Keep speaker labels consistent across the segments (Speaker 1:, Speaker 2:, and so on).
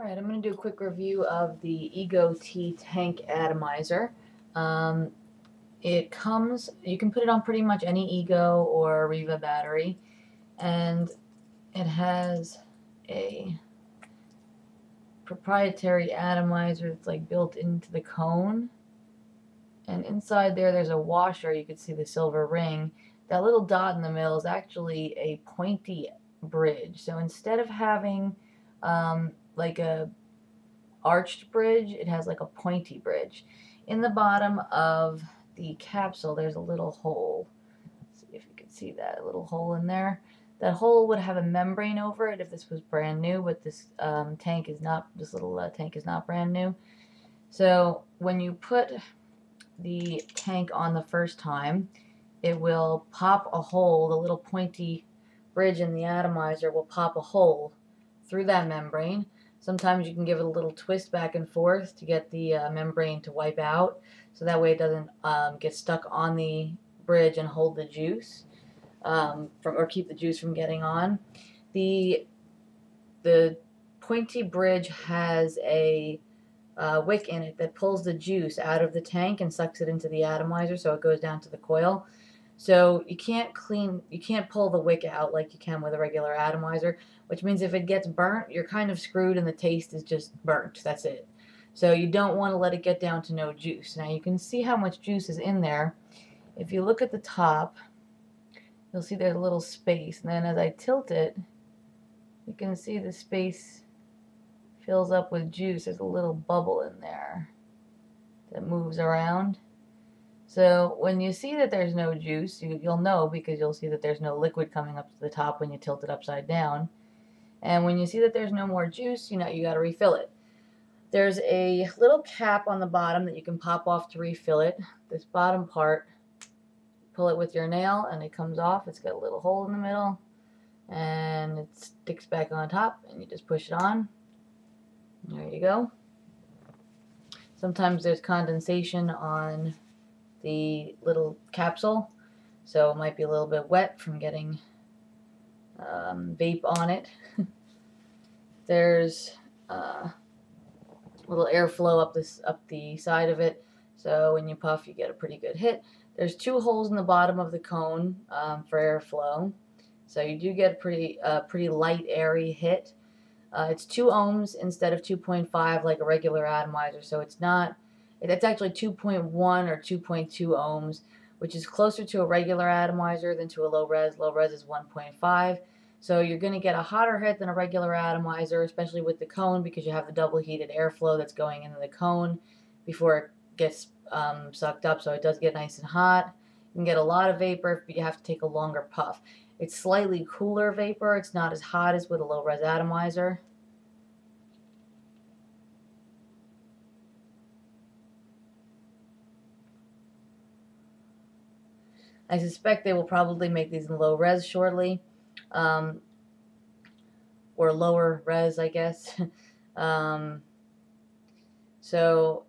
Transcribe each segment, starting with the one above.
Speaker 1: Alright, I'm going to do a quick review of the eGo-T tank atomizer. It comes, you can put it on pretty much any Ego or Riva battery, and it has a proprietary atomizer that's like built into the cone, and inside there's a washer. You can see the silver ring. That little dot in the middle is actually a pointy bridge. So instead of having like a arched bridge, it has like a pointy bridge. In the bottom of the capsule there's a little hole. Let's see if you can see that, a little hole in there. That hole would have a membrane over it if this was brand new, but this tank is not. This little tank is not brand new. So when you put the tank on the first time, it will pop a hole. The little pointy bridge in the atomizer will pop a hole through that membrane. Sometimes you can give it a little twist back and forth to get the membrane to wipe out, so that way it doesn't get stuck on the bridge and hold the juice or keep the juice from getting on. The pointy bridge has a wick in it that pulls the juice out of the tank and sucks it into the atomizer, so it goes down to the coil. So you can't pull the wick out like you can with a regular atomizer, which means if it gets burnt, you're kind of screwed and the taste is just burnt. That's it. So you don't want to let it get down to no juice. Now you can see how much juice is in there. If you look at the top, you'll see there's a little space, and then as I tilt it, you can see the space fills up with juice. There's a little bubble in there that moves around. So when you see that there's no juice, you'll know, because you'll see that there's no liquid coming up to the top when you tilt it upside down. And when you see that there's no more juice, you know you got to refill it. There's a little cap on the bottom that you can pop off to refill it. This bottom part, pull it with your nail and it comes off. It's got a little hole in the middle and it sticks back on top, and you just push it on. There you go. Sometimes there's condensation on the little capsule, so it might be a little bit wet from getting vape on it. There's a little airflow up the side of it, so when you puff you get a pretty good hit. There's two holes in the bottom of the cone for airflow, so you do get a pretty light, airy hit. It's 2 ohms instead of 2.5 like a regular atomizer, so it's actually 2.1 or 2.2 ohms, which is closer to a regular atomizer than to a low res. Low res is 1.5. So you're going to get a hotter hit than a regular atomizer, especially with the cone, because you have the double heated airflow that's going into the cone before it gets sucked up, so it does get nice and hot. You can get a lot of vapor, but you have to take a longer puff. It's slightly cooler vapor. It's not as hot as with a low res atomizer. I suspect they will probably make these in low res shortly, or lower res, I guess. So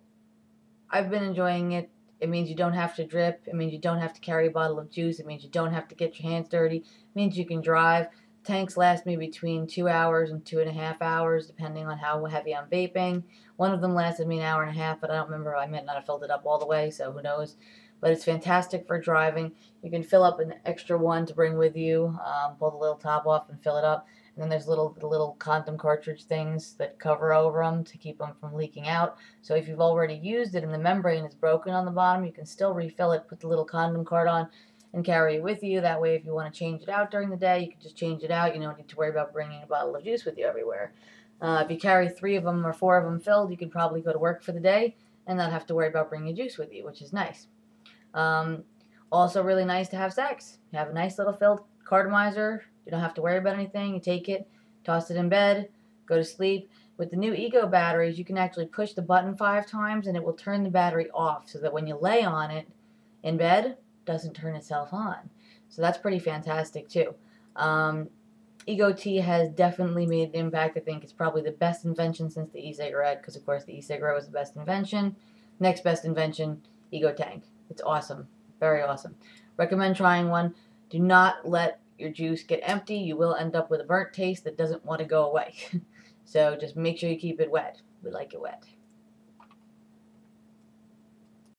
Speaker 1: I've been enjoying it. It means you don't have to drip. It means you don't have to carry a bottle of juice. It means you don't have to get your hands dirty. It means you can drive. Tanks last me between 2 hours and 2.5 hours, depending on how heavy I'm vaping. One of them lasted me an hour and a half, but I don't remember. I might not have filled it up all the way, so who knows. But it's fantastic for driving. You can fill up an extra one to bring with you, pull the little top off and fill it up. And then there's little condom cartridge things that cover over them to keep them from leaking out. So if you've already used it and the membrane is broken on the bottom, you can still refill it, put the little condom card on, and carry it with you. That way, if you want to change it out during the day, you can just change it out. You don't need to worry about bringing a bottle of juice with you everywhere. If you carry 3 of them or 4 of them filled, you could probably go to work for the day and not have to worry about bringing juice with you, which is nice. Also really nice to have sex. You have a nice little filled cartomizer. You don't have to worry about anything. You take it, toss it in bed, go to sleep. With the new Ego batteries, you can actually push the button 5 times and it will turn the battery off, so that when you lay on it in bed, it doesn't turn itself on. So that's pretty fantastic too. eGo-T has definitely made an impact. I think it's probably the best invention since the e-cigarette, because of course the e-cigarette was the best invention. Next best invention, Ego Tank. It's awesome. Very awesome. Recommend trying one. Do not let your juice get empty. You will end up with a burnt taste that doesn't want to go away. So just make sure you keep it wet. We like it wet.